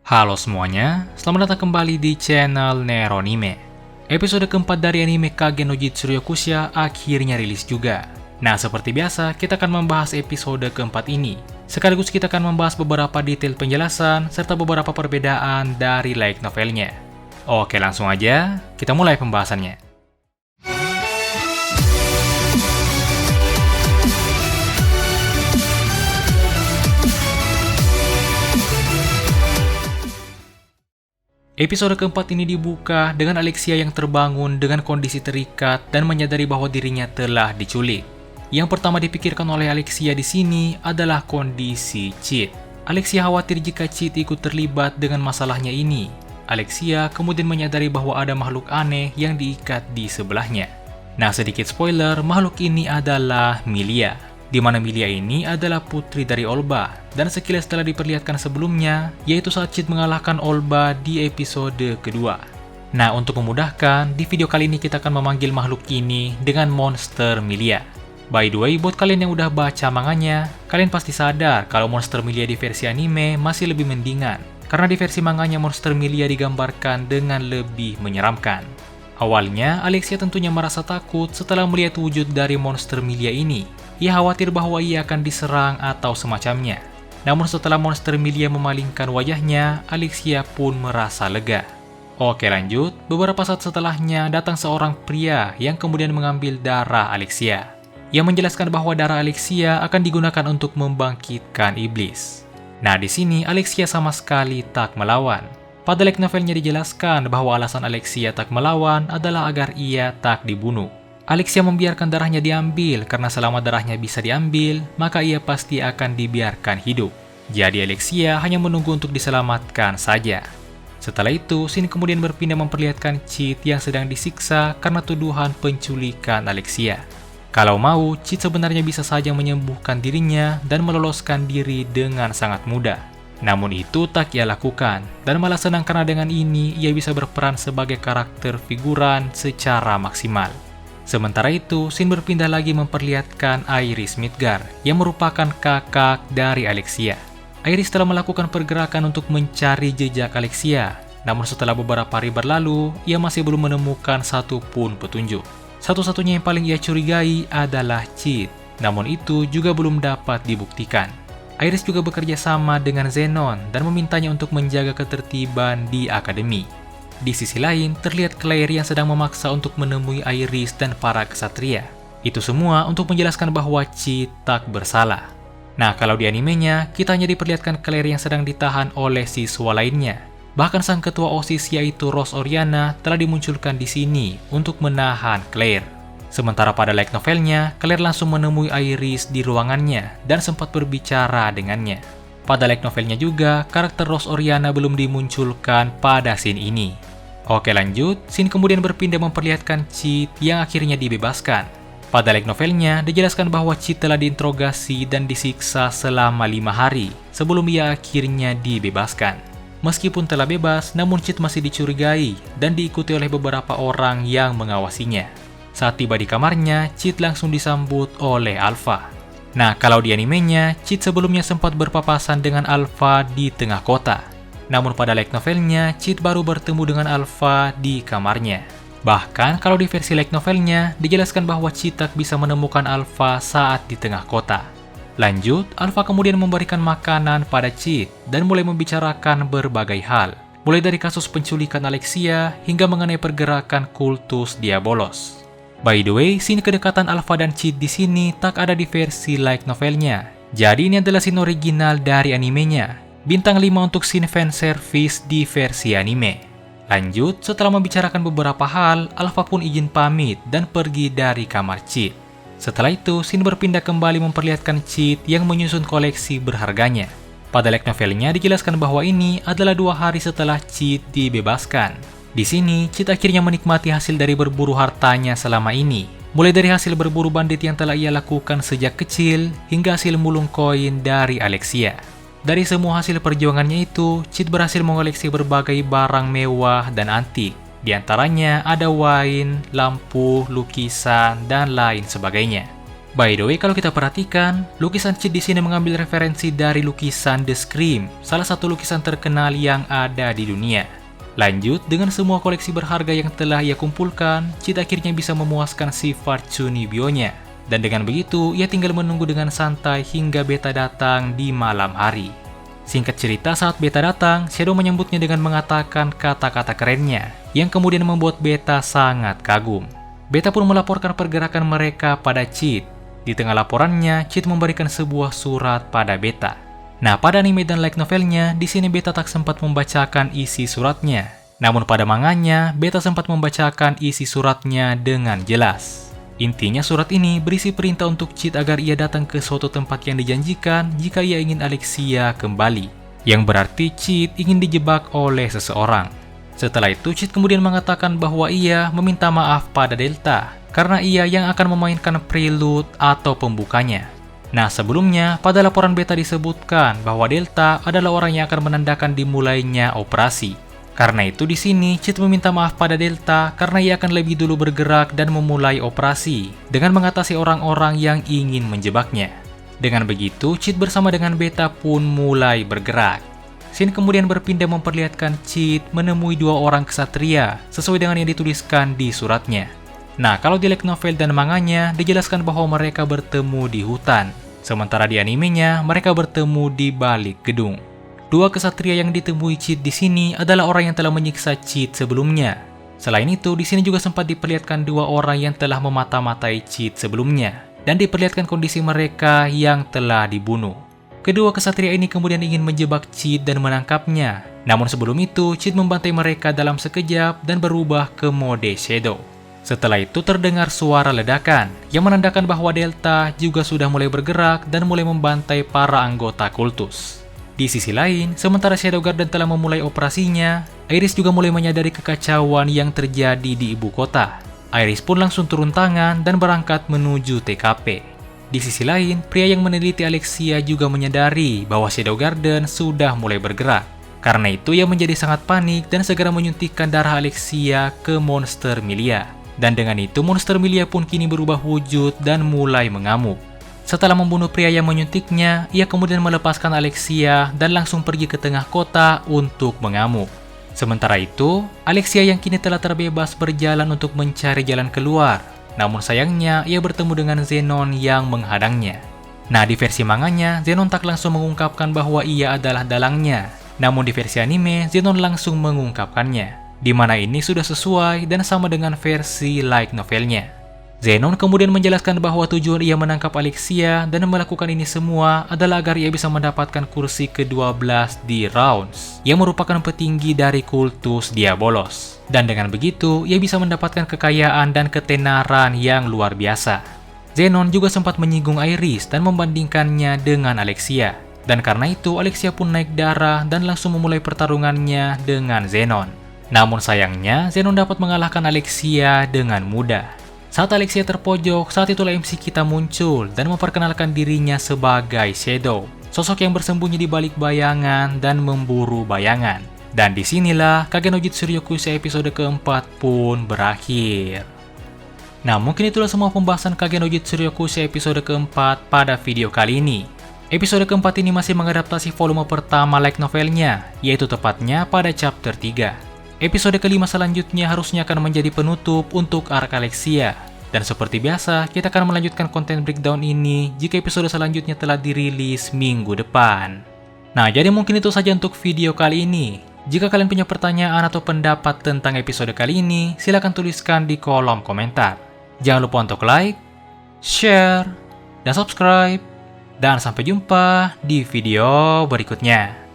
Halo semuanya, selamat datang kembali di channel Neronime. Episode keempat dari anime Kage no Jitsu Ryokusha akhirnya rilis juga. Nah, seperti biasa, kita akan membahas episode keempat ini. Sekaligus kita akan membahas beberapa detail penjelasan, serta beberapa perbedaan dari light novelnya. Oke, langsung aja, kita mulai pembahasannya. Episode keempat ini dibuka dengan Alexia yang terbangun dengan kondisi terikat dan menyadari bahwa dirinya telah diculik. Yang pertama dipikirkan oleh Alexia di sini adalah kondisi Cheat. Alexia khawatir jika Cheat ikut terlibat dengan masalahnya ini. Alexia kemudian menyadari bahwa ada makhluk aneh yang diikat di sebelahnya. Nah, sedikit spoiler, makhluk ini adalah Milia. Di mana Milia ini adalah putri dari Olba, dan sekilas telah diperlihatkan sebelumnya, yaitu saat Cheat mengalahkan Olba di episode kedua. Nah, untuk memudahkan, di video kali ini kita akan memanggil makhluk ini dengan Monster Milia. By the way, buat kalian yang udah baca manganya, kalian pasti sadar kalau Monster Milia di versi anime masih lebih mendingan, karena di versi manganya Monster Milia digambarkan dengan lebih menyeramkan. Awalnya, Alexia tentunya merasa takut setelah melihat wujud dari Monster Milia ini. Ia khawatir bahwa ia akan diserang atau semacamnya. Namun setelah Monster Milia memalingkan wajahnya, Alexia pun merasa lega. Oke, lanjut. Beberapa saat setelahnya datang seorang pria yang kemudian mengambil darah Alexia. Ia menjelaskan bahwa darah Alexia akan digunakan untuk membangkitkan iblis. Nah, di sini Alexia sama sekali tak melawan. Pada light novelnya dijelaskan bahwa alasan Alexia tak melawan adalah agar ia tak dibunuh. Alexia membiarkan darahnya diambil karena selama darahnya bisa diambil, maka ia pasti akan dibiarkan hidup. Jadi Alexia hanya menunggu untuk diselamatkan saja. Setelah itu, scene kemudian berpindah memperlihatkan Cheat yang sedang disiksa karena tuduhan penculikan Alexia. Kalau mau, Cheat sebenarnya bisa saja menyembuhkan dirinya dan meloloskan diri dengan sangat mudah. Namun itu tak ia lakukan, dan malah senang karena dengan ini ia bisa berperan sebagai karakter figuran secara maksimal. Sementara itu, scene berpindah lagi memperlihatkan Iris Midgar, yang merupakan kakak dari Alexia. Iris telah melakukan pergerakan untuk mencari jejak Alexia, namun setelah beberapa hari berlalu, ia masih belum menemukan satupun petunjuk. Satu-satunya yang paling ia curigai adalah Cheat, namun itu juga belum dapat dibuktikan. Iris juga bekerja sama dengan Zenon dan memintanya untuk menjaga ketertiban di akademi. Di sisi lain, terlihat Claire yang sedang memaksa untuk menemui Iris dan para kesatria. Itu semua untuk menjelaskan bahwa Cheat tak bersalah. Nah, kalau di animenya, kita hanya diperlihatkan Claire yang sedang ditahan oleh siswa lainnya. Bahkan sang ketua OSIS yaitu Rose Oriana telah dimunculkan di sini untuk menahan Claire. Sementara pada light novelnya, Claire langsung menemui Iris di ruangannya dan sempat berbicara dengannya. Pada light novelnya juga, karakter Rose Oriana belum dimunculkan pada scene ini. Oke, lanjut, scene kemudian berpindah memperlihatkan Cheat yang akhirnya dibebaskan. Pada light novelnya, dijelaskan bahwa Cheat telah diinterogasi dan disiksa selama 5 hari sebelum ia akhirnya dibebaskan. Meskipun telah bebas, namun Cheat masih dicurigai dan diikuti oleh beberapa orang yang mengawasinya. Saat tiba di kamarnya, Cheat langsung disambut oleh Alpha. Nah, kalau di animenya, Cheat sebelumnya sempat berpapasan dengan Alpha di tengah kota. Namun pada light novelnya, Cheat baru bertemu dengan Alpha di kamarnya. Bahkan kalau di versi light novelnya, dijelaskan bahwa Cheat tak bisa menemukan Alpha saat di tengah kota. Lanjut, Alpha kemudian memberikan makanan pada Cheat dan mulai membicarakan berbagai hal. Mulai dari kasus penculikan Alexia hingga mengenai pergerakan kultus Diabolos. By the way, scene kedekatan Alpha dan Cheat di sini tak ada di versi light novelnya. Jadi ini adalah scene original dari animenya. Bintang 5 untuk scene fanservice di versi anime. Lanjut, setelah membicarakan beberapa hal, Alpha pun izin pamit dan pergi dari kamar Cheat. Setelah itu, scene berpindah kembali memperlihatkan Cheat yang menyusun koleksi berharganya. Pada light novelnya dijelaskan bahwa ini adalah 2 hari setelah Cheat dibebaskan. Di sini, Cheat akhirnya menikmati hasil dari berburu hartanya selama ini. Mulai dari hasil berburu bandit yang telah ia lakukan sejak kecil, hingga hasil mulung koin dari Alexia. Dari semua hasil perjuangannya itu, Cheat berhasil mengoleksi berbagai barang mewah dan antik. Di Di antaranya ada wine, lampu, lukisan, dan lain sebagainya. By the way, kalau kita perhatikan, lukisan Cheat di sini mengambil referensi dari lukisan The Scream, salah satu lukisan terkenal yang ada di dunia. Lanjut, dengan semua koleksi berharga yang telah ia kumpulkan, Cheat akhirnya bisa memuaskan sifat Chunibyo-nya. Dan dengan begitu, ia tinggal menunggu dengan santai hingga Beta datang di malam hari. Singkat cerita, saat Beta datang, Shadow menyambutnya dengan mengatakan kata-kata kerennya, yang kemudian membuat Beta sangat kagum. Beta pun melaporkan pergerakan mereka pada Cheat. Di tengah laporannya, Cheat memberikan sebuah surat pada Beta. Nah, pada anime dan light novelnya, di sini Beta tak sempat membacakan isi suratnya. Namun pada manganya, Beta sempat membacakan isi suratnya dengan jelas. Intinya surat ini berisi perintah untuk Cheat agar ia datang ke suatu tempat yang dijanjikan jika ia ingin Alexia kembali. Yang berarti Cheat ingin dijebak oleh seseorang. Setelah itu, Cheat kemudian mengatakan bahwa ia meminta maaf pada Delta, karena ia yang akan memainkan prelude atau pembukanya. Nah, sebelumnya, pada laporan Beta disebutkan bahwa Delta adalah orang yang akan menandakan dimulainya operasi. Karena itu di sini Cheat meminta maaf pada Delta karena ia akan lebih dulu bergerak dan memulai operasi dengan mengatasi orang-orang yang ingin menjebaknya. Dengan begitu, Cheat bersama dengan Beta pun mulai bergerak. Scene kemudian berpindah memperlihatkan Cheat menemui dua orang ksatria sesuai dengan yang dituliskan di suratnya. Nah, kalau di light novel dan manganya dijelaskan bahwa mereka bertemu di hutan, sementara di animenya mereka bertemu di balik gedung. Dua ksatria yang ditemui Cheat di sini adalah orang yang telah menyiksa Cheat sebelumnya. Selain itu, di sini juga sempat diperlihatkan dua orang yang telah memata-matai Cheat sebelumnya dan diperlihatkan kondisi mereka yang telah dibunuh. Kedua ksatria ini kemudian ingin menjebak Cheat dan menangkapnya. Namun sebelum itu, Cheat membantai mereka dalam sekejap dan berubah ke mode Shadow. Setelah itu terdengar suara ledakan yang menandakan bahwa Delta juga sudah mulai bergerak dan mulai membantai para anggota kultus. Di sisi lain, sementara Shadow Garden telah memulai operasinya, Iris juga mulai menyadari kekacauan yang terjadi di ibu kota. Iris pun langsung turun tangan dan berangkat menuju TKP. Di sisi lain, pria yang meneliti Alexia juga menyadari bahwa Shadow Garden sudah mulai bergerak. Karena itu ia menjadi sangat panik dan segera menyuntikkan darah Alexia ke monster Milia. Dan dengan itu monster Milia pun kini berubah wujud dan mulai mengamuk. Setelah membunuh pria yang menyuntiknya, ia kemudian melepaskan Alexia dan langsung pergi ke tengah kota untuk mengamuk. Sementara itu, Alexia yang kini telah terbebas berjalan untuk mencari jalan keluar. Namun sayangnya, ia bertemu dengan Zenon yang menghadangnya. Nah, di versi manganya, Zenon tak langsung mengungkapkan bahwa ia adalah dalangnya. Namun di versi anime, Zenon langsung mengungkapkannya. Di mana ini sudah sesuai dan sama dengan versi light novelnya. Zenon kemudian menjelaskan bahwa tujuan ia menangkap Alexia dan melakukan ini semua adalah agar ia bisa mendapatkan kursi ke-12 di Rounds, yang merupakan petinggi dari kultus Diabolos. Dan dengan begitu, ia bisa mendapatkan kekayaan dan ketenaran yang luar biasa. Zenon juga sempat menyinggung Iris dan membandingkannya dengan Alexia. Dan karena itu, Alexia pun naik darah dan langsung memulai pertarungannya dengan Zenon. Namun sayangnya, Zenon dapat mengalahkan Alexia dengan mudah. Saat Alexia terpojok, saat itulah MC kita muncul dan memperkenalkan dirinya sebagai Shadow, sosok yang bersembunyi di balik bayangan dan memburu bayangan. Dan disinilah Kage no Jitsu Ryokusei episode keempat pun berakhir. Nah, mungkin itulah semua pembahasan Kage no Jitsu Ryokusei episode keempat pada video kali ini. Episode keempat ini masih mengadaptasi volume pertama light novelnya, yaitu tepatnya pada chapter 3. Episode kelima selanjutnya harusnya akan menjadi penutup untuk arc Alexia. Dan seperti biasa, kita akan melanjutkan konten breakdown ini jika episode selanjutnya telah dirilis minggu depan. Nah, jadi mungkin itu saja untuk video kali ini. Jika kalian punya pertanyaan atau pendapat tentang episode kali ini, silahkan tuliskan di kolom komentar. Jangan lupa untuk like, share, dan subscribe. Dan sampai jumpa di video berikutnya.